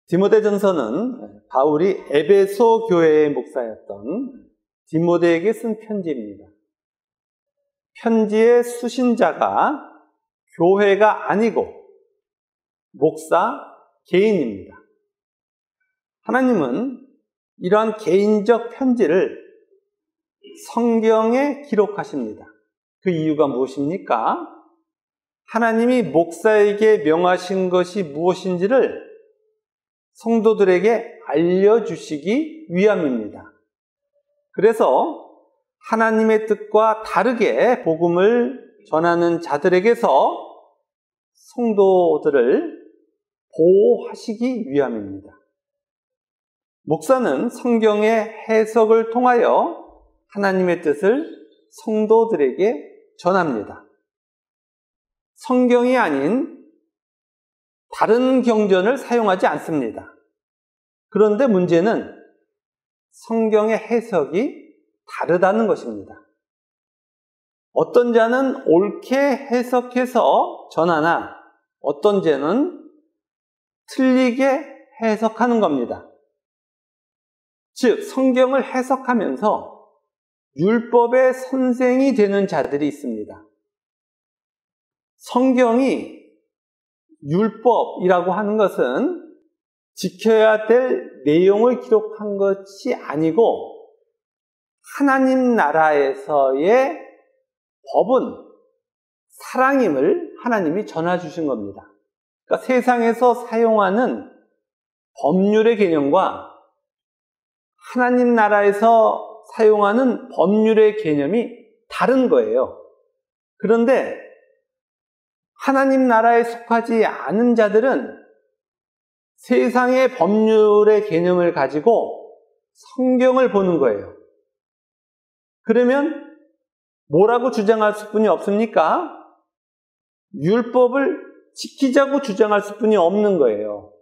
디모데전서는 바울이 에베소 교회의 목사였던 디모데에게 쓴 편지입니다. 편지의 수신자가 교회가 아니고 목사 개인입니다. 하나님은 이러한 개인적 편지를 성경에 기록하십니다. 그 이유가 무엇입니까? 하나님이 목사에게 명하신 것이 무엇인지를 성도들에게 알려주시기 위함입니다. 그래서 하나님의 뜻과 다르게 복음을 전하는 자들에게서 성도들을 보호하시기 위함입니다. 목사는 성경의 해석을 통하여 하나님의 뜻을 성도들에게 전합니다. 성경이 아닌 다른 경전을 사용하지 않습니다. 그런데 문제는 성경의 해석이 다르다는 것입니다. 어떤 자는 옳게 해석해서 전하나 어떤 자는 틀리게 해석하는 겁니다. 즉, 성경을 해석하면서 율법의 선생이 되는 자들이 있습니다. 성경이 율법이라고 하는 것은 지켜야 될 내용을 기록한 것이 아니고 하나님 나라에서의 법은 사랑임을 하나님이 전해주신 겁니다. 그러니까 세상에서 사용하는 법률의 개념과 하나님 나라에서 사용하는 법률의 개념이 다른 거예요. 그런데 하나님 나라에 속하지 않은 자들은 세상의 법률의 개념을 가지고 성경을 보는 거예요. 그러면 뭐라고 주장할 수뿐이 없습니까? 율법을 지키자고 주장할 수뿐이 없는 거예요.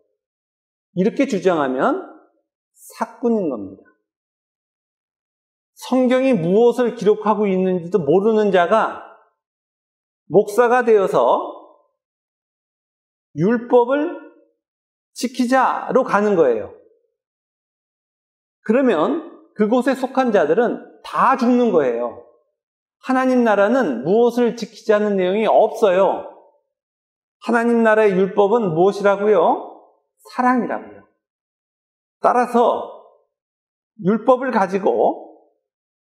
이렇게 주장하면 사꾼인 겁니다. 성경이 무엇을 기록하고 있는지도 모르는 자가 목사가 되어서 율법을 지키자로 가는 거예요. 그러면 그곳에 속한 자들은 다 죽는 거예요. 하나님 나라는 무엇을 지키자는 내용이 없어요. 하나님 나라의 율법은 무엇이라고요? 사랑이라고요. 따라서 율법을 가지고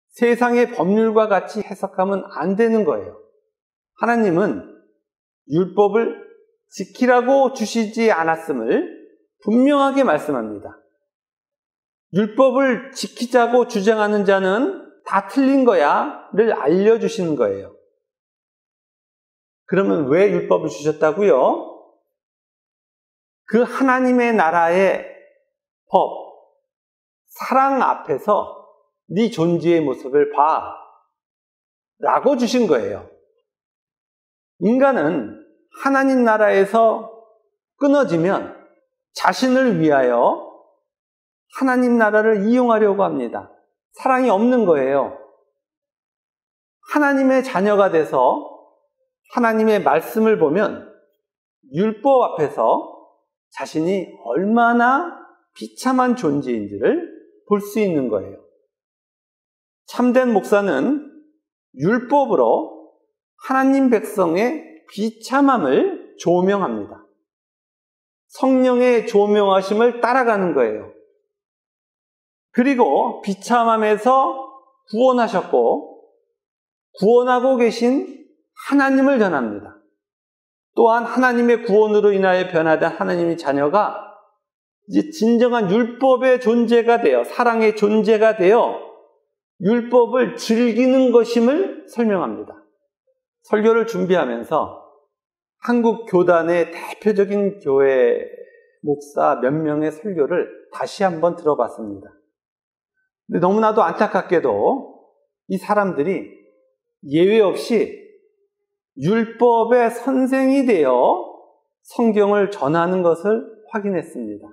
세상의 법률과 같이 해석하면 안 되는 거예요. 하나님은 율법을 지키라고 주시지 않았음을 분명하게 말씀합니다. 율법을 지키자고 주장하는 자는 다 틀린 거야를 알려주시는 거예요. 그러면 왜 율법을 주셨다고요? 그 하나님의 나라의 법, 사랑 앞에서 네 존재의 모습을 봐 라고 주신 거예요. 인간은 하나님 나라에서 끊어지면 자신을 위하여 하나님 나라를 이용하려고 합니다. 사랑이 없는 거예요. 하나님의 자녀가 돼서 하나님의 말씀을 보면 율법 앞에서 자신이 얼마나 비참한 존재인지를 볼 수 있는 거예요. 참된 목사는 율법으로 하나님 백성의 비참함을 조명합니다. 성령의 조명하심을 따라가는 거예요. 그리고 비참함에서 구원하셨고 구원하고 계신 하나님을 전합니다. 또한 하나님의 구원으로 인하여 변화된 하나님의 자녀가 이제 진정한 율법의 존재가 되어 사랑의 존재가 되어 율법을 즐기는 것임을 설명합니다. 설교를 준비하면서 한국 교단의 대표적인 교회 목사 몇 명의 설교를 다시 한번 들어봤습니다. 근데 너무나도 안타깝게도 이 사람들이 예외 없이 율법의 선생이 되어 성경을 전하는 것을 확인했습니다.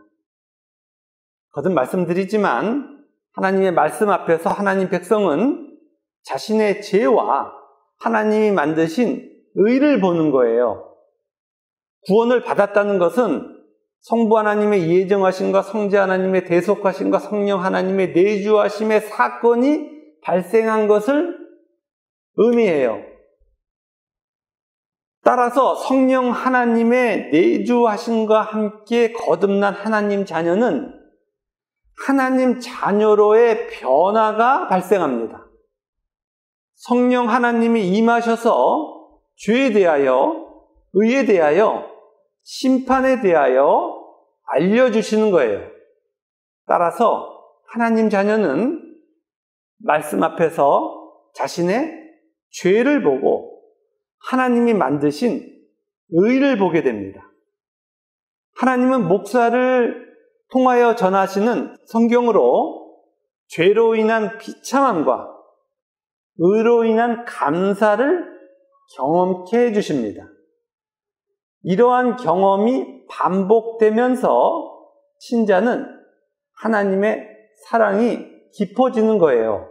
거듭 말씀드리지만 하나님의 말씀 앞에서 하나님 백성은 자신의 죄와 하나님이 만드신 의를 보는 거예요. 구원을 받았다는 것은 성부 하나님의 예정하심과 성자 하나님의 대속하심과 성령 하나님의 내주하심의 사건이 발생한 것을 의미해요. 따라서 성령 하나님의 내주하심과 함께 거듭난 하나님 자녀는 하나님 자녀로의 변화가 발생합니다. 성령 하나님이 임하셔서 죄에 대하여, 의에 대하여, 심판에 대하여 알려주시는 거예요. 따라서 하나님 자녀는 말씀 앞에서 자신의 죄를 보고 하나님이 만드신 의를 보게 됩니다. 하나님은 목사를 통하여 전하시는 성경으로 죄로 인한 비참함과 의로 인한 감사를 경험케 해주십니다. 이러한 경험이 반복되면서 신자는 하나님의 사랑이 깊어지는 거예요.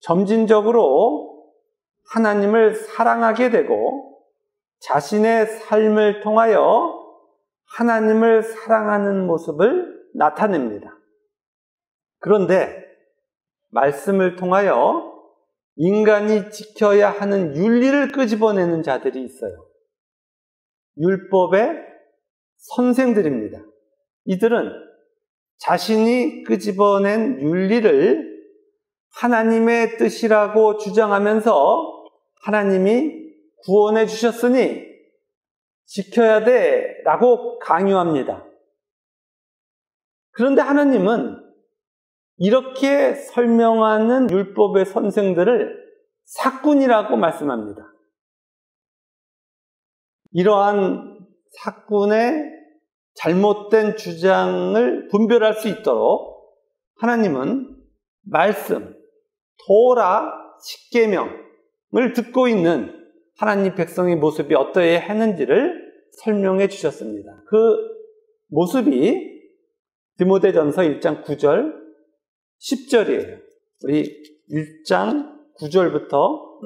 점진적으로 하나님을 사랑하게 되고 자신의 삶을 통하여 하나님을 사랑하는 모습을 나타냅니다. 그런데 말씀을 통하여 인간이 지켜야 하는 윤리를 끄집어내는 자들이 있어요. 율법의 선생들입니다. 이들은 자신이 끄집어낸 윤리를 하나님의 뜻이라고 주장하면서 하나님이 구원해 주셨으니 지켜야 돼 라고 강요합니다. 그런데 하나님은 이렇게 설명하는 율법의 선생들을 사꾼이라고 말씀합니다. 이러한 사꾼의 잘못된 주장을 분별할 수 있도록 하나님은 말씀, 토라, 십계명을 듣고 있는 하나님 백성의 모습이 어떠해야 하는지를 설명해 주셨습니다. 그 모습이 디모데전서 1장 9절, 10절이에요. 우리 1장 9절부터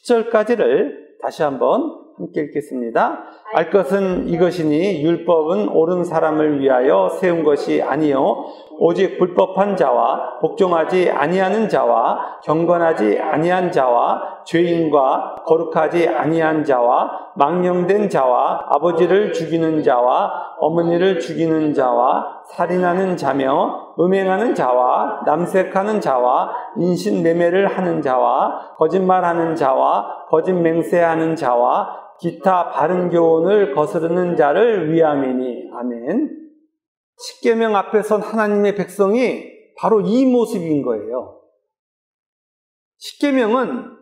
10절까지를 다시 한번 함께 읽겠습니다. 알 것은 이것이니 율법은 옳은 사람을 위하여 세운 것이 아니요 오직 불법한 자와 복종하지 아니하는 자와 경건하지 아니한 자와 죄인과 거룩하지 아니한 자와 망령된 자와 아버지를 죽이는 자와 어머니를 죽이는 자와 살인하는 자며 음행하는 자와 남색하는 자와 인신매매를 하는 자와 거짓말하는 자와 거짓 맹세하는 자와 기타 바른 교훈을 거스르는 자를 위함이니. 아멘. 십계명 앞에 선 하나님의 백성이 바로 이 모습인 거예요. 십계명은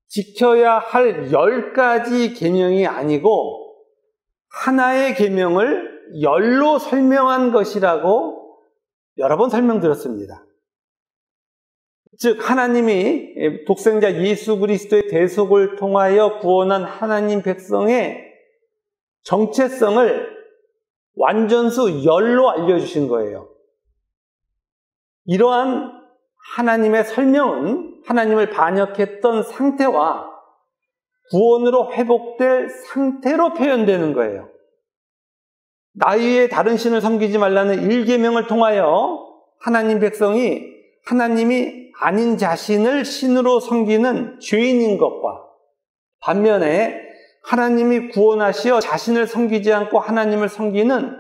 지켜야 할 10가지 계명이 아니고 하나의 계명을 열로 설명한 것이라고 여러 번 설명드렸습니다. 즉 하나님이 독생자 예수 그리스도의 대속을 통하여 구원한 하나님 백성의 정체성을 완전수 열로 알려주신 거예요. 이러한 하나님의 설명은 하나님을 반역했던 상태와 구원으로 회복될 상태로 표현되는 거예요. 나 위에 다른 신을 섬기지 말라는 1계명을 통하여 하나님 백성이 하나님이 아닌 자신을 신으로 섬기는 죄인인 것과 반면에 하나님이 구원하시어 자신을 섬기지 않고 하나님을 섬기는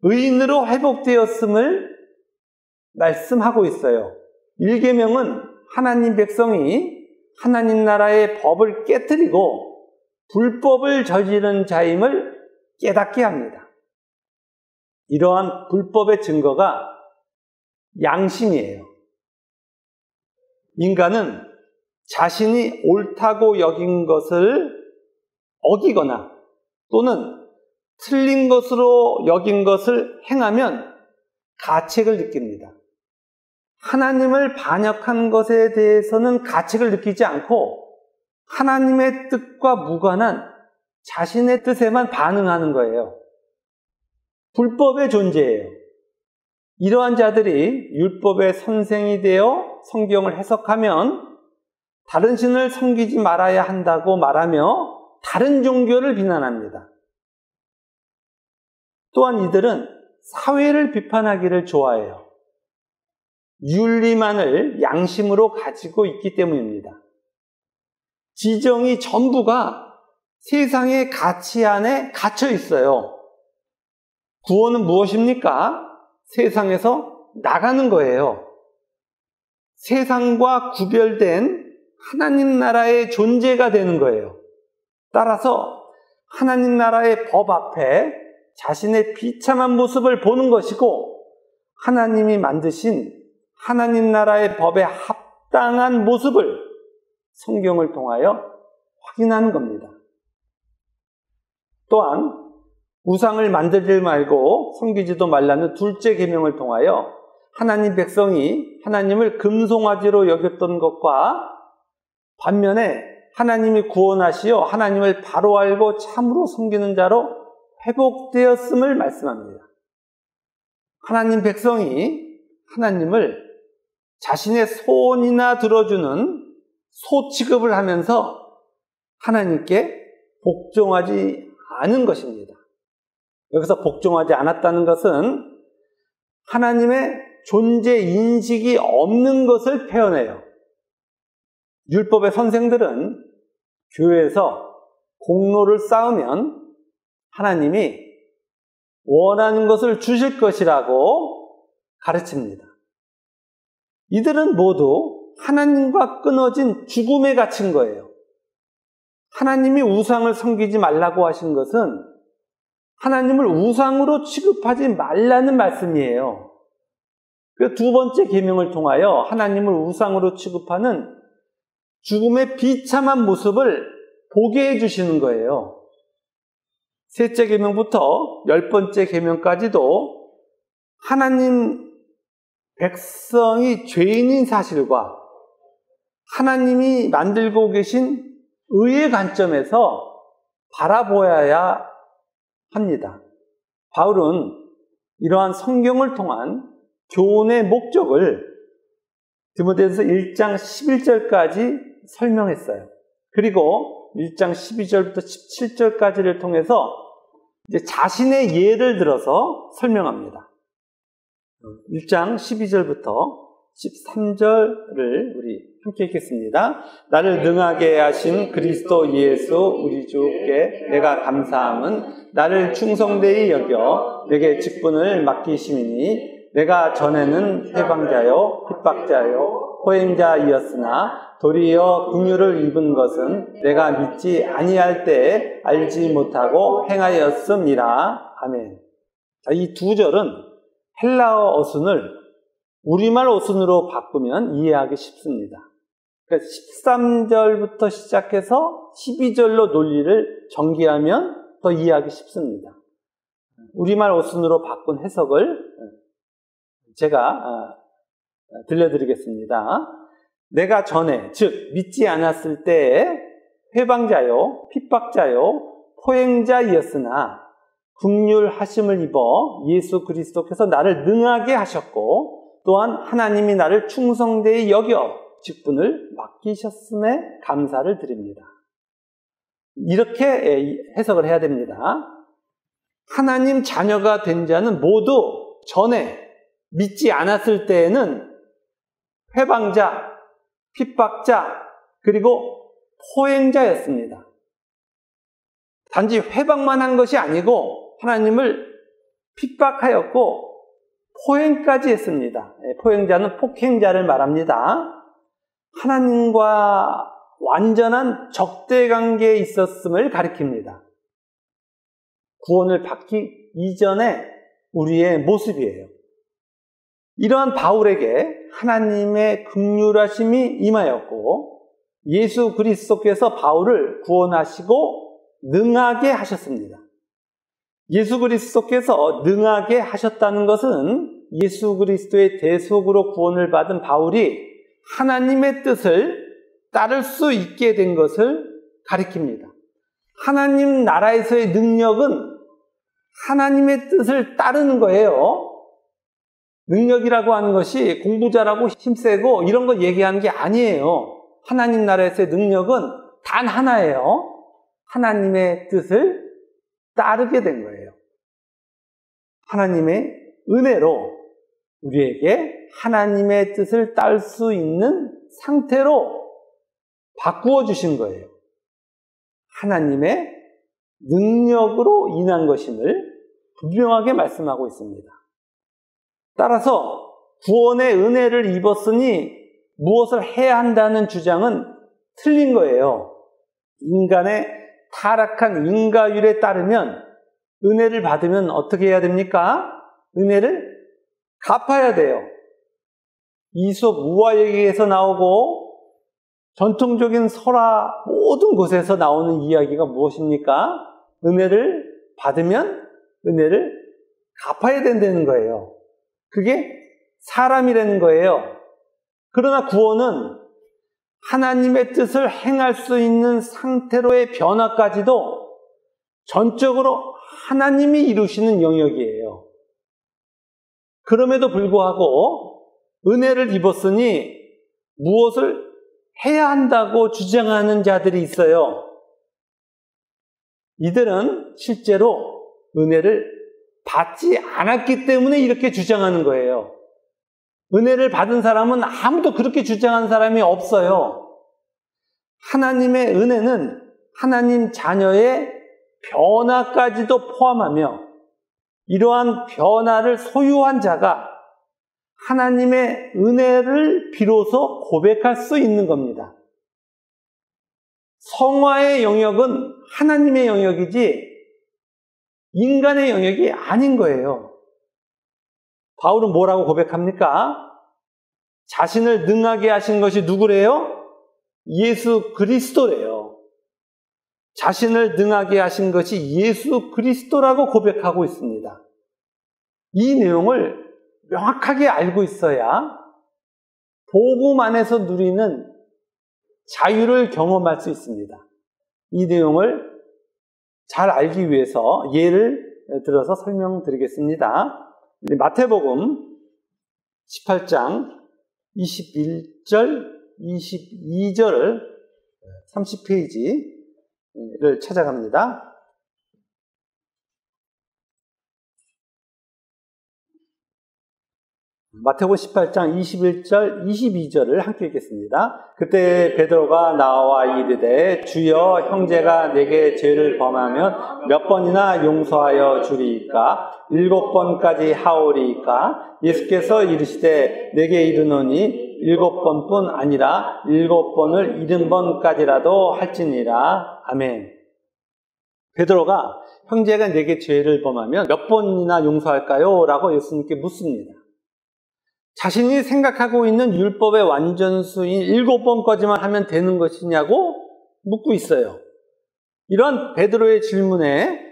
의인으로 회복되었음을 말씀하고 있어요. 1계명은 하나님 백성이 하나님 나라의 법을 깨뜨리고 불법을 저지른 자임을 깨닫게 합니다. 이러한 불법의 증거가 양심이에요. 인간은 자신이 옳다고 여긴 것을 어기거나 또는 틀린 것으로 여긴 것을 행하면 가책을 느낍니다. 하나님을 반역한 것에 대해서는 가책을 느끼지 않고 하나님의 뜻과 무관한 자신의 뜻에만 반응하는 거예요. 불법의 존재예요. 이러한 자들이 율법의 선생이 되어 성경을 해석하면 다른 신을 섬기지 말아야 한다고 말하며 다른 종교를 비난합니다. 또한 이들은 사회를 비판하기를 좋아해요. 윤리만을 양심으로 가지고 있기 때문입니다. 지정이 전부가 세상의 가치 안에 갇혀 있어요. 구원은 무엇입니까? 세상에서 나가는 거예요. 세상과 구별된 하나님 나라의 존재가 되는 거예요. 따라서 하나님 나라의 법 앞에 자신의 비참한 모습을 보는 것이고, 하나님이 만드신 하나님 나라의 법에 합당한 모습을 성경을 통하여 확인하는 겁니다. 또한 우상을 만들지 말고 섬기지도 말라는 둘째 계명을 통하여 하나님 백성이 하나님을 금송아지로 여겼던 것과 반면에 하나님이 구원하시어 하나님을 바로 알고 참으로 섬기는 자로 회복되었음을 말씀합니다. 하나님 백성이 하나님을 자신의 소원이나 들어주는 소 취급을 하면서 하나님께 복종하지 않은 것입니다. 여기서 복종하지 않았다는 것은 하나님의 존재 인식이 없는 것을 표현해요. 율법의 선생들은 교회에서 공로를 쌓으면 하나님이 원하는 것을 주실 것이라고 가르칩니다. 이들은 모두 하나님과 끊어진 죽음에 갇힌 거예요. 하나님이 우상을 섬기지 말라고 하신 것은 하나님을 우상으로 취급하지 말라는 말씀이에요. 그 두 번째 계명을 통하여 하나님을 우상으로 취급하는 죽음의 비참한 모습을 보게 해주시는 거예요. 셋째 계명부터 10번째 계명까지도 하나님 백성이 죄인인 사실과 하나님이 만들고 계신 의의 관점에서 바라보아야 합니다. 바울은 이러한 성경을 통한 교훈의 목적을 디모데전서 1장 11절까지 설명했어요. 그리고 1장 12절부터 17절까지를 통해서 이제 자신의 예를 들어서 설명합니다. 1장 12절부터 13절을 우리 함께 읽겠습니다. 나를 능하게 하신 그리스도 예수 우리 주께 내가 감사함은 나를 충성되이 여겨 내게 직분을 맡기심이니 내가 전에는 해방자요 핍박자요 포행자이었으나 도리어 긍휼을 입은 것은 내가 믿지 아니할 때에 알지 못하고 행하였음이라. 아멘. 이 두 절은 헬라어 어순을 우리말 어순으로 바꾸면 이해하기 쉽습니다. 그러니까 13절부터 시작해서 12절로 논리를 전개하면 더 이해하기 쉽습니다. 우리말 어순으로 바꾼 해석을 제가 들려드리겠습니다. 내가 전에, 즉 믿지 않았을 때에 회방자요, 핍박자요, 포행자이었으나 긍휼하심을 입어 예수 그리스도께서 나를 능하게 하셨고 또한 하나님이 나를 충성되이 여겨 직분을 맡기셨음에 감사를 드립니다. 이렇게 해석을 해야 됩니다. 하나님 자녀가 된 자는 모두 전에 믿지 않았을 때에는 회방자, 핍박자, 그리고 포행자였습니다. 단지 회방만 한 것이 아니고 하나님을 핍박하였고 포행까지 했습니다. 포행자는 폭행자를 말합니다. 하나님과 완전한 적대관계에 있었음을 가리킵니다. 구원을 받기 이전에 우리의 모습이에요. 이러한 바울에게 하나님의 긍휼하심이 임하였고 예수 그리스도께서 바울을 구원하시고 능하게 하셨습니다. 예수 그리스도께서 능하게 하셨다는 것은 예수 그리스도의 대속으로 구원을 받은 바울이 하나님의 뜻을 따를 수 있게 된 것을 가리킵니다. 하나님 나라에서의 능력은 하나님의 뜻을 따르는 거예요. 능력이라고 하는 것이 공부 잘하고 힘세고 이런 거 얘기하는 게 아니에요. 하나님 나라에서의 능력은 단 하나예요. 하나님의 뜻을 따르게 된 거예요. 하나님의 은혜로 우리에게 하나님의 뜻을 딸 수 있는 상태로 바꾸어 주신 거예요. 하나님의 능력으로 인한 것임을 분명하게 말씀하고 있습니다. 따라서 구원의 은혜를 입었으니 무엇을 해야 한다는 주장은 틀린 거예요. 인간의 타락한 인과율에 따르면 은혜를 받으면 어떻게 해야 됩니까? 은혜를 갚아야 돼요. 이솝 우화얘기에서 나오고 전통적인 설화 모든 곳에서 나오는 이야기가 무엇입니까? 은혜를 받으면 은혜를 갚아야 된다는 거예요. 그게 사람이라는 거예요. 그러나 구원은 하나님의 뜻을 행할 수 있는 상태로의 변화까지도 전적으로 하나님이 이루시는 영역이에요. 그럼에도 불구하고 은혜를 입었으니 무엇을 해야 한다고 주장하는 자들이 있어요. 이들은 실제로 은혜를 받지 않았기 때문에 이렇게 주장하는 거예요. 은혜를 받은 사람은 아무도 그렇게 주장한 사람이 없어요. 하나님의 은혜는 하나님 자녀의 변화까지도 포함하며 이러한 변화를 소유한 자가 하나님의 은혜를 비로소 고백할 수 있는 겁니다. 성화의 영역은 하나님의 영역이지 인간의 영역이 아닌 거예요. 바울은 뭐라고 고백합니까? 자신을 능하게 하신 것이 누구래요? 예수 그리스도래요. 자신을 능하게 하신 것이 예수 그리스도라고 고백하고 있습니다. 이 내용을 명확하게 알고 있어야 복음 안에서 누리는 자유를 경험할 수 있습니다. 이 내용을 잘 알기 위해서 예를 들어서 설명드리겠습니다. 마태복음 18장 21절, 22절을 30페이지를 찾아갑니다. 마태복음 18장 21절, 22절을 함께 읽겠습니다. 그때 베드로가 나와 이르되 주여 형제가 내게 죄를 범하면 몇 번이나 용서하여 주리이까? 7번까지 하오리이까? 예수께서 이르시되 내게 이르노니 7번뿐 아니라 7번을 70번까지라도 할지니라. 아멘. 베드로가 형제가 내게 죄를 범하면 몇 번이나 용서할까요? 라고 예수님께 묻습니다. 자신이 생각하고 있는 율법의 완전수인 7번까지만 하면 되는 것이냐고 묻고 있어요. 이런 베드로의 질문에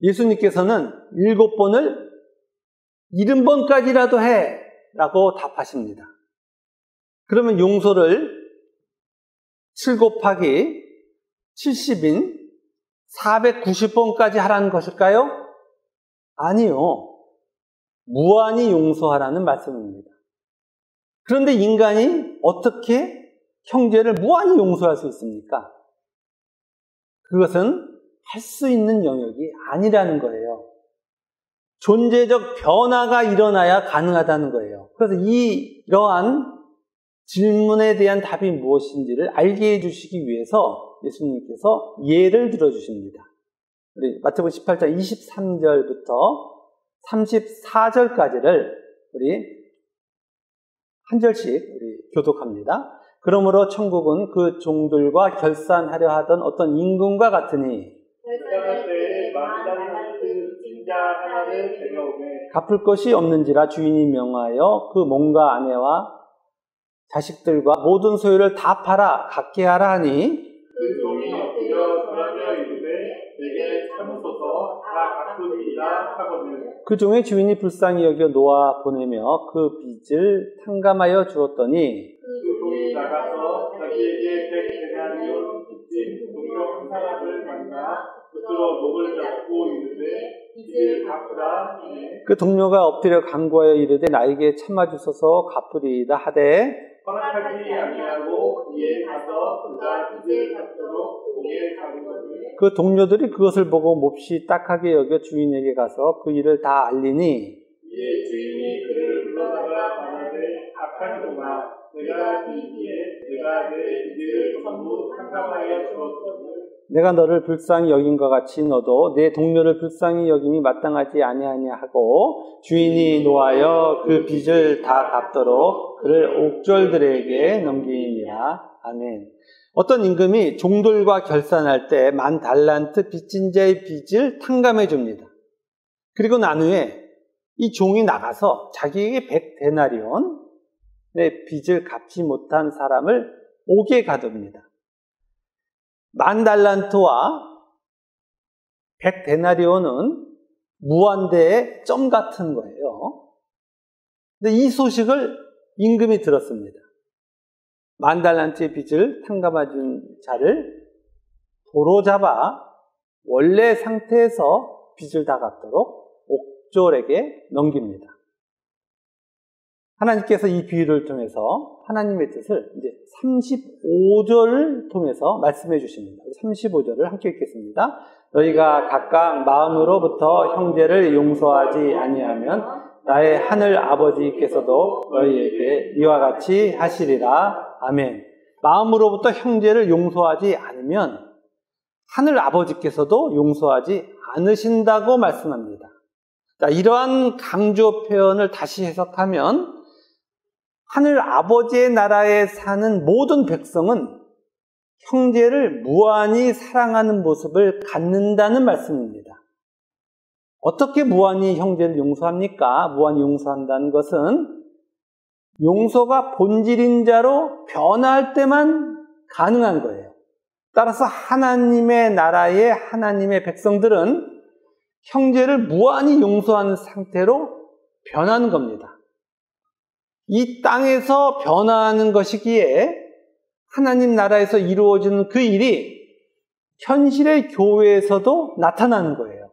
예수님께서는 7번을 70번까지라도 해 라고 답하십니다. 그러면 용서를 7 곱하기 70인 490번까지 하라는 것일까요? 아니요. 무한히 용서하라는 말씀입니다. 그런데 인간이 어떻게 형제를 무한히 용서할 수 있습니까? 그것은 할 수 있는 영역이 아니라는 거예요. 존재적 변화가 일어나야 가능하다는 거예요. 그래서 이러한 질문에 대한 답이 무엇인지를 알게 해주시기 위해서 예수님께서 예를 들어주십니다. 우리 마태복음 18장 23절부터 34절까지를 우리 한 절씩 우리 교독합니다. 그러므로 천국은 그 종들과 결산하려 하던 어떤 임금과 같으니 갚을 것이 없는지라 주인이 명하여 그 몸과 아내와 자식들과 모든 소유를 다 팔아 갚게 하라 하니 그 종이 엎드려 절하며 이르되 내게 참으소서 다 갚으리이다 하거늘 그 종의 주인이 불쌍히 여겨 놓아 보내며 그 빚을 탕감하여 주었더니 그 종이 나가서 자기에게 100데나리온 빚진 동료 한 사람을 만나 그들로 목을 잡고 이르되 빚을 갚으라 하니 그 동료가 엎드려 간구하여 이르되 나에게 참아주소서 갚으리이다 하되 허락하지 아니하고 이에 가서 그가 빚을 갚도록 고개 잡은 것을 그 동료들이 그것을 보고 몹시 딱하게 여겨 주인에게 가서 그 일을 다 알리니 이에 주인이 그를 불러다가 말하되 악한 종아 내가 이기에 내가 내 빚을 전부 탕감하여 주었거늘 내가 너를 불쌍히 여긴 것 같이 너도 내 동료를 불쌍히 여김이 마땅하지 아니하냐 하고 주인이 노하여 그 빚을 다 갚도록 그를 옥졸들에게 넘기니라. 아멘. 어떤 임금이 종들과 결산할 때 10,000달란트 빚진 자의 빚을 탕감해 줍니다. 그리고 난 후에 이 종이 나가서 자기에게 100데나리온의 빚을 갚지 못한 사람을 옥에 가둡니다. 10,000달란트와 100데나리온은 무한대의 점 같은 거예요. 근데 이 소식을 임금이 들었습니다. 10,000달란트의 빚을 탕감해준 자를 도로 잡아 원래 상태에서 빚을 다 갚도록 옥졸에게 넘깁니다. 하나님께서 이 비유를 통해서 하나님의 뜻을 이제 35절을 통해서 말씀해 주십니다. 35절을 함께 읽겠습니다. 너희가 각각 마음으로부터 형제를 용서하지 아니하면 나의 하늘 아버지께서도 너희에게 이와 같이 하시리라. 아멘. 마음으로부터 형제를 용서하지 않으면 하늘 아버지께서도 용서하지 않으신다고 말씀합니다. 자, 이러한 강조 표현을 다시 해석하면 하늘 아버지의 나라에 사는 모든 백성은 형제를 무한히 사랑하는 모습을 갖는다는 말씀입니다. 어떻게 무한히 형제를 용서합니까? 무한히 용서한다는 것은 용서가 본질인 자로 변화할 때만 가능한 거예요. 따라서 하나님의 나라의 하나님의 백성들은 형제를 무한히 용서하는 상태로 변하는 겁니다. 이 땅에서 변화하는 것이기에 하나님 나라에서 이루어지는 그 일이 현실의 교회에서도 나타나는 거예요.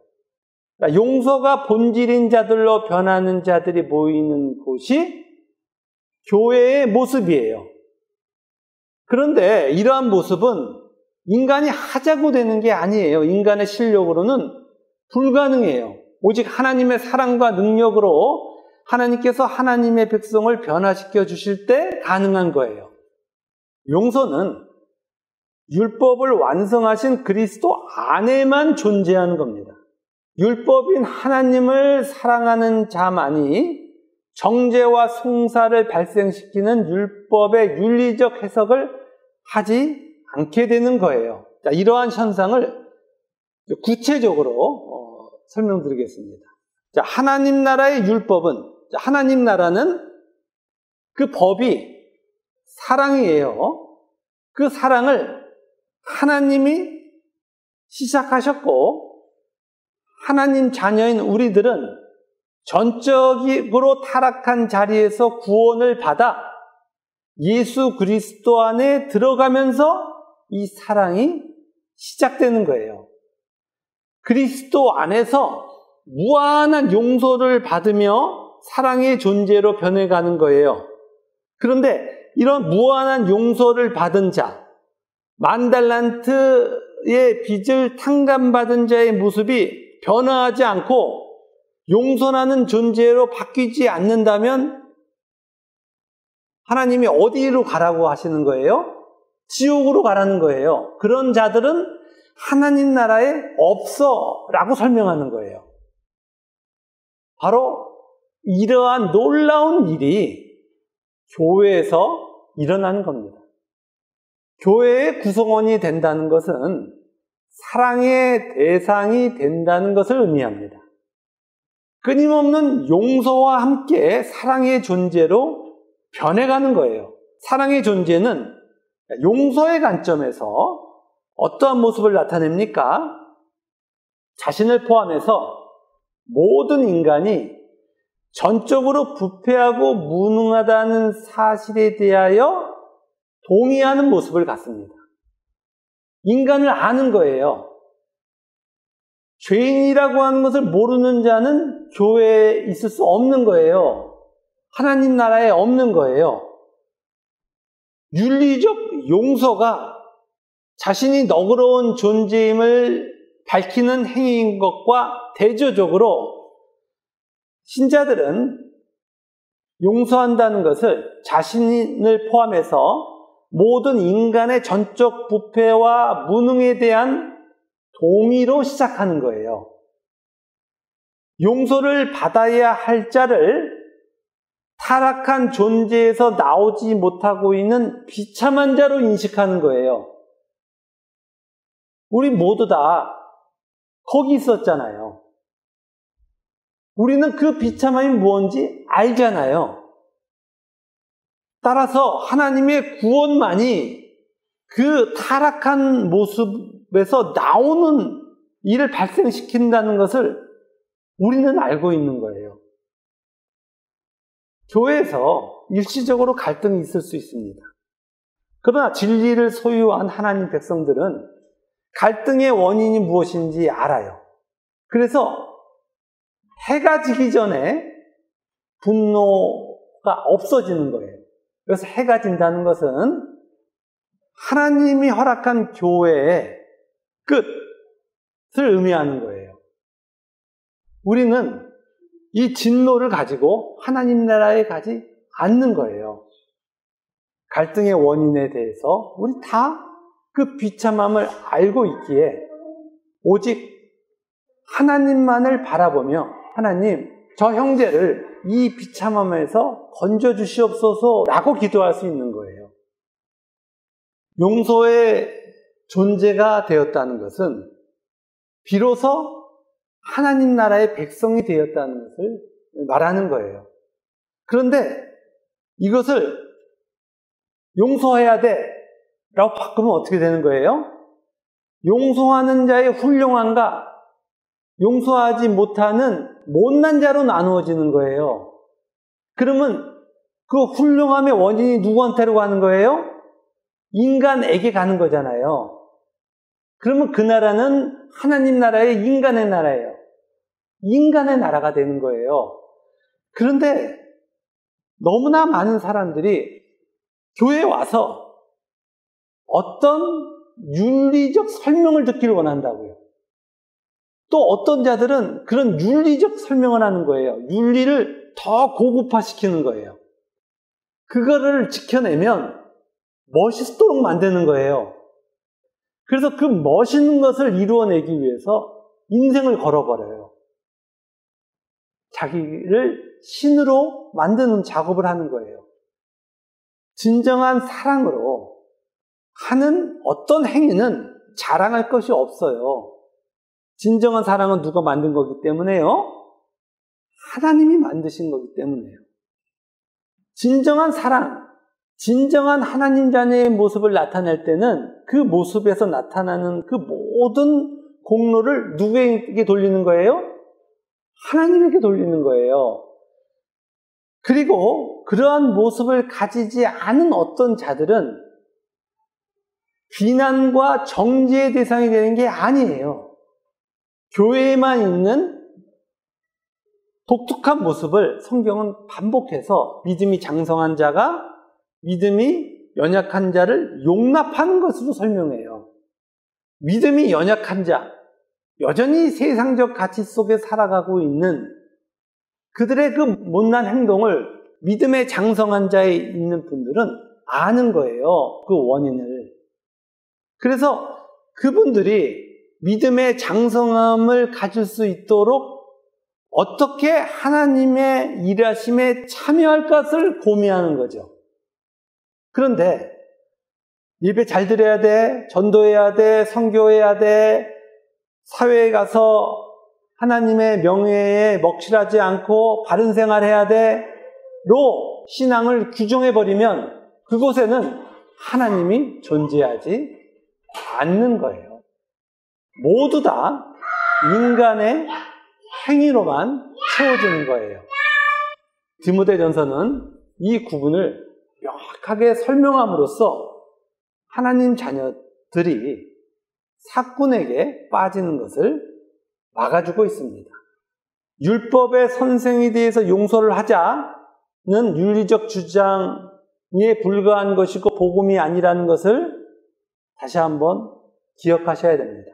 그러니까 용서가 본질인 자들로 변하는 자들이 모이는 곳이 교회의 모습이에요. 그런데 이러한 모습은 인간이 하자고 되는 게 아니에요. 인간의 실력으로는 불가능해요. 오직 하나님의 사랑과 능력으로 하나님께서 하나님의 백성을 변화시켜 주실 때 가능한 거예요. 용서는 율법을 완성하신 그리스도 안에만 존재하는 겁니다. 율법인 하나님을 사랑하는 자만이 정죄와 송사를 발생시키는 율법의 윤리적 해석을 하지 않게 되는 거예요. 자, 이러한 현상을 구체적으로 설명드리겠습니다. 자, 하나님 나라의 율법은, 하나님 나라는 그 법이 사랑이에요. 그 사랑을 하나님이 시작하셨고 하나님 자녀인 우리들은 전적으로 타락한 자리에서 구원을 받아 예수 그리스도 안에 들어가면서 이 사랑이 시작되는 거예요. 그리스도 안에서 무한한 용서를 받으며 사랑의 존재로 변해가는 거예요. 그런데 이런 무한한 용서를 받은 자, 10,000달란트의 빚을 탕감받은 자의 모습이 변화하지 않고 용서하는 존재로 바뀌지 않는다면 하나님이 어디로 가라고 하시는 거예요? 지옥으로 가라는 거예요. 그런 자들은 하나님 나라에 없어 라고 설명하는 거예요. 바로 이러한 놀라운 일이 교회에서 일어나는 겁니다. 교회의 구성원이 된다는 것은 사랑의 대상이 된다는 것을 의미합니다. 끊임없는 용서와 함께 사랑의 존재로 변해가는 거예요. 사랑의 존재는 용서의 관점에서 어떠한 모습을 나타냅니까? 자신을 포함해서 모든 인간이 전적으로 부패하고 무능하다는 사실에 대하여 동의하는 모습을 갖습니다. 인간을 아는 거예요. 죄인이라고 하는 것을 모르는 자는 교회에 있을 수 없는 거예요. 하나님 나라에 없는 거예요. 윤리적 용서가 자신이 너그러운 존재임을 밝히는 행위인 것과 대조적으로 신자들은 용서한다는 것을 자신을 포함해서 모든 인간의 전적 부패와 무능에 대한 동의로 시작하는 거예요. 용서를 받아야 할 자를 타락한 존재에서 나오지 못하고 있는 비참한 자로 인식하는 거예요. 우리 모두 다 거기 있었잖아요. 우리는 그 비참함이 무엇인지 알잖아요. 따라서 하나님의 구원만이 그 타락한 모습에서 나오는 일을 발생시킨다는 것을 우리는 알고 있는 거예요. 교회에서 일시적으로 갈등이 있을 수 있습니다. 그러나 진리를 소유한 하나님 백성들은 갈등의 원인이 무엇인지 알아요. 그래서 해가 지기 전에 분노가 없어지는 거예요. 그래서 해가 진다는 것은 하나님이 허락한 교회의 끝을 의미하는 거예요. 우리는 이 진노를 가지고 하나님 나라에 가지 않는 거예요. 갈등의 원인에 대해서 우리 다 그 비참함을 알고 있기에 오직 하나님만을 바라보며 하나님, 저 형제를 이 비참함에서 건져주시옵소서라고 기도할 수 있는 거예요. 용서의 존재가 되었다는 것은 비로소 하나님 나라의 백성이 되었다는 것을 말하는 거예요. 그런데 이것을 용서해야 돼 라고 바꾸면 어떻게 되는 거예요? 용서하는 자의 훌륭함과 용서하지 못하는 못난 자로 나누어지는 거예요. 그러면 그 훌륭함의 원인이 누구한테로 가는 거예요? 인간에게 가는 거잖아요. 그러면 그 나라는 하나님 나라의 인간의 나라예요. 인간의 나라가 되는 거예요. 그런데 너무나 많은 사람들이 교회에 와서 어떤 윤리적 설명을 듣기를 원한다고요. 또 어떤 자들은 그런 윤리적 설명을 하는 거예요. 윤리를 더 고급화시키는 거예요. 그거를 지켜내면 멋있도록 만드는 거예요. 그래서 그 멋있는 것을 이루어내기 위해서 인생을 걸어버려요. 자기를 신으로 만드는 작업을 하는 거예요. 진정한 사랑으로 하는 어떤 행위는 자랑할 것이 없어요. 진정한 사랑은 누가 만든 거기 때문에요? 하나님이 만드신 거기 때문에요. 진정한 사랑, 진정한 하나님 자녀의 모습을 나타낼 때는 그 모습에서 나타나는 그 모든 공로를 누구에게 돌리는 거예요? 하나님에게 돌리는 거예요. 그리고 그러한 모습을 가지지 않은 어떤 자들은 비난과 정죄의 대상이 되는 게 아니에요. 교회에만 있는 독특한 모습을 성경은 반복해서 믿음이 장성한 자가 믿음이 연약한 자를 용납하는 것으로 설명해요. 믿음이 연약한 자, 여전히 세상적 가치 속에 살아가고 있는 그들의 그 못난 행동을 믿음의 장성한 자에 있는 분들은 아는 거예요. 그 원인을. 그래서 그분들이 믿음의 장성함을 가질 수 있도록 어떻게 하나님의 일하심에 참여할 것을 고민하는 거죠. 그런데 예배 잘 드려야 돼, 전도해야 돼, 선교해야 돼, 사회에 가서 하나님의 명예에 먹칠하지 않고 바른 생활해야 돼,로 신앙을 규정해버리면 그곳에는 하나님이 존재하지 않는 거예요. 모두 다 인간의 행위로만 채워지는 거예요. 디모데전서는 이 구분을 명확하게 설명함으로써 하나님 자녀들이 사꾼에게 빠지는 것을 막아주고 있습니다. 율법의 선생에 대해서 용서를 하자는 윤리적 주장을 불과한 것이고 복음이 아니라는 것을 다시 한번 기억하셔야 됩니다.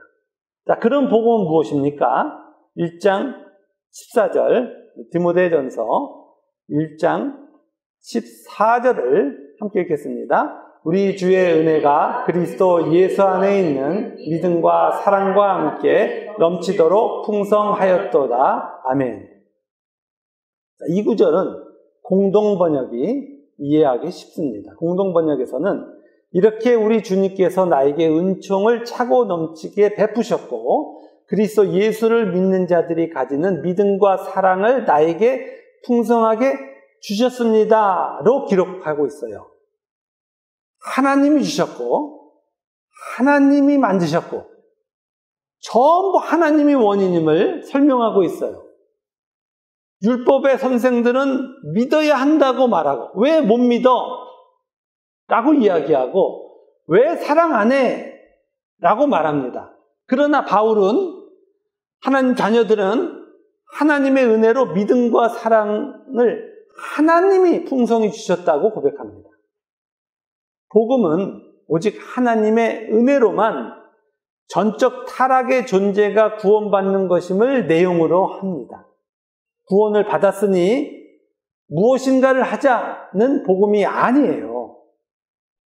자, 그런 복음은 무엇입니까? 1장 14절 디모데전서 1장 14절을 함께 읽겠습니다. 우리 주의 은혜가 그리스도 예수 안에 있는 믿음과 사랑과 함께 넘치도록 풍성하였도다. 아멘. 자, 이 구절은 공동번역이 이해하기 쉽습니다. 공동번역에서는 이렇게 우리 주님께서 나에게 은총을 차고 넘치게 베푸셨고 그리스도 예수를 믿는 자들이 가지는 믿음과 사랑을 나에게 풍성하게 주셨습니다로 기록하고 있어요. 하나님이 주셨고 하나님이 만드셨고 전부 하나님이 원인임을 설명하고 있어요. 율법의 선생들은 믿어야 한다고 말하고 왜 못 믿어? 라고 이야기하고 왜 사랑 안 해? 라고 말합니다. 그러나 바울은 하나님 자녀들은 하나님의 은혜로 믿음과 사랑을 하나님이 풍성히 주셨다고 고백합니다. 복음은 오직 하나님의 은혜로만 전적 타락의 존재가 구원받는 것임을 내용으로 합니다. 구원을 받았으니 무엇인가를 하자는 복음이 아니에요.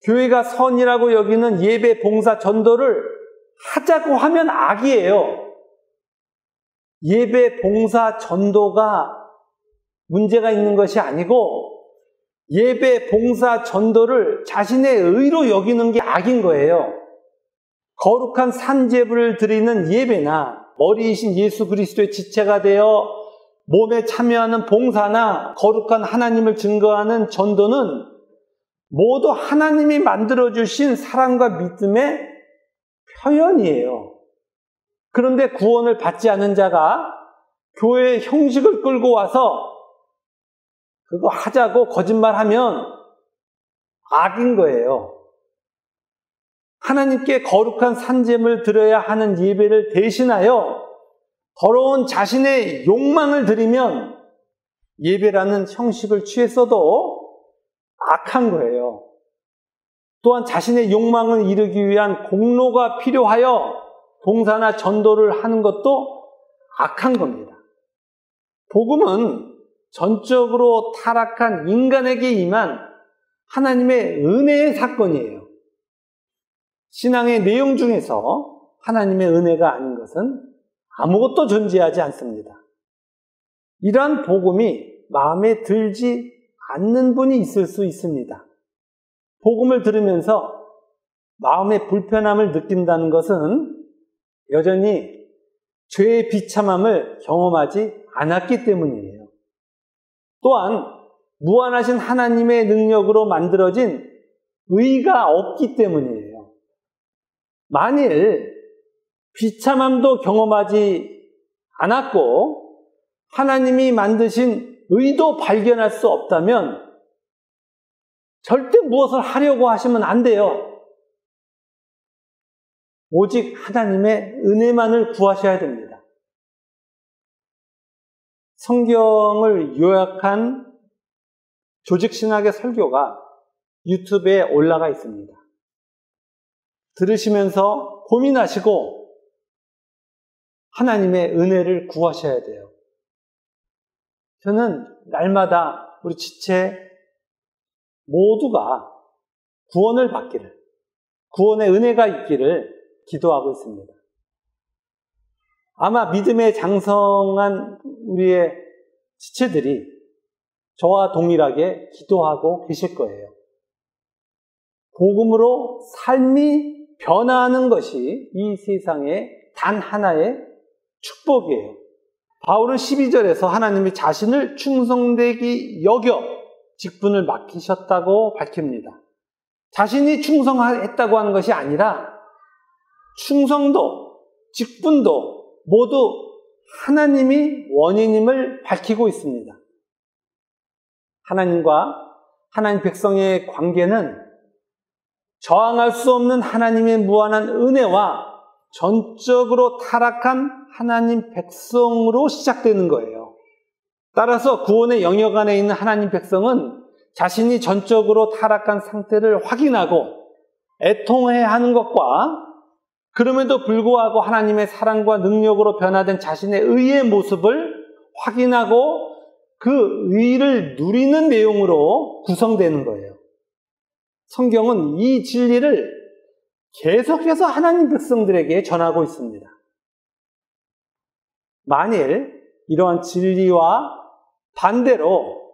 교회가 선이라고 여기는 예배, 봉사, 전도를 하자고 하면 악이에요. 예배, 봉사, 전도가 문제가 있는 것이 아니고 예배, 봉사, 전도를 자신의 의로 여기는 게 악인 거예요. 거룩한 산제물을 드리는 예배나 머리이신 예수 그리스도의 지체가 되어 몸에 참여하는 봉사나 거룩한 하나님을 증거하는 전도는 모두 하나님이 만들어주신 사랑과 믿음의 표현이에요. 그런데 구원을 받지 않은 자가 교회의 형식을 끌고 와서 그거 하자고 거짓말하면 악인 거예요. 하나님께 거룩한 산제물 드려야 하는 예배를 대신하여 더러운 자신의 욕망을 드리면 예배라는 형식을 취했어도 악한 거예요. 또한 자신의 욕망을 이루기 위한 공로가 필요하여 봉사나 전도를 하는 것도 악한 겁니다. 복음은 전적으로 타락한 인간에게 임한 하나님의 은혜의 사건이에요. 신앙의 내용 중에서 하나님의 은혜가 아닌 것은 아무것도 존재하지 않습니다. 이러한 복음이 마음에 들지 않는 분이 있을 수 있습니다. 복음을 들으면서 마음의 불편함을 느낀다는 것은 여전히 죄의 비참함을 경험하지 않았기 때문이에요. 또한 무한하신 하나님의 능력으로 만들어진 의가 없기 때문이에요. 만일 비참함도 경험하지 않았고 하나님이 만드신 의도 발견할 수 없다면 절대 무엇을 하려고 하시면 안 돼요. 오직 하나님의 은혜만을 구하셔야 됩니다. 성경을 요약한 조직신학의 설교가 유튜브에 올라가 있습니다. 들으시면서 고민하시고 하나님의 은혜를 구하셔야 돼요. 저는 날마다 우리 지체 모두가 구원을 받기를, 구원의 은혜가 있기를 기도하고 있습니다. 아마 믿음에 장성한 우리의 지체들이 저와 동일하게 기도하고 계실 거예요. 복음으로 삶이 변화하는 것이 이 세상의 단 하나의 축복이에요. 바울은 12절에서 하나님이 자신을 충성되게 여겨 직분을 맡기셨다고 밝힙니다. 자신이 충성했다고 하는 것이 아니라 충성도, 직분도 모두 하나님이 원인임을 밝히고 있습니다. 하나님과 하나님 백성의 관계는 저항할 수 없는 하나님의 무한한 은혜와 전적으로 타락한 하나님 백성으로 시작되는 거예요. 따라서 구원의 영역 안에 있는 하나님 백성은 자신이 전적으로 타락한 상태를 확인하고 애통해야 하는 것과 그럼에도 불구하고 하나님의 사랑과 능력으로 변화된 자신의 의의 모습을 확인하고 그 의를 누리는 내용으로 구성되는 거예요. 성경은 이 진리를 계속해서 하나님 백성들에게 전하고 있습니다. 만일 이러한 진리와 반대로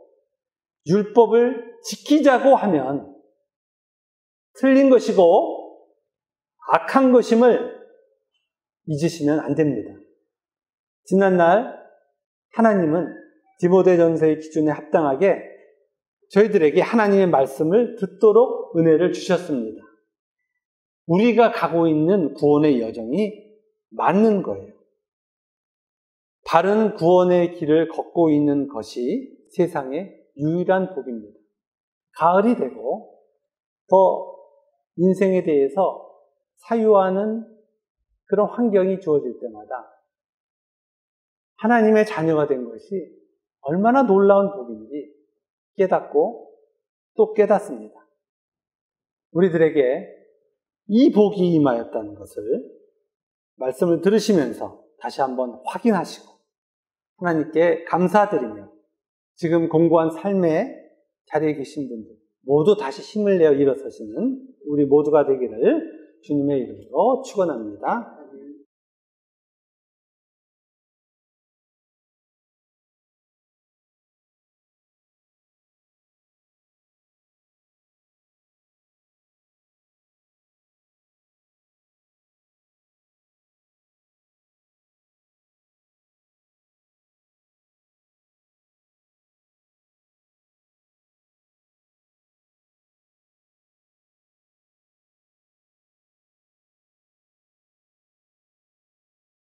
율법을 지키자고 하면 틀린 것이고 악한 것임을 잊으시면 안 됩니다. 지난날 하나님은 디모데전서의 기준에 합당하게 저희들에게 하나님의 말씀을 듣도록 은혜를 주셨습니다. 우리가 가고 있는 구원의 여정이 맞는 거예요. 바른 구원의 길을 걷고 있는 것이 세상의 유일한 복입니다. 가을이 되고 더 인생에 대해서 사유하는 그런 환경이 주어질 때마다 하나님의 자녀가 된 것이 얼마나 놀라운 복인지 깨닫고 또 깨닫습니다. 우리들에게 이 복이 임하였다는 것을 말씀을 들으시면서 다시 한번 확인하시고 하나님께 감사드리며 지금 공고한 삶의 자리에 계신 분들 모두 다시 힘을 내어 일어서시는 우리 모두가 되기를 주님의 이름으로 축원합니다.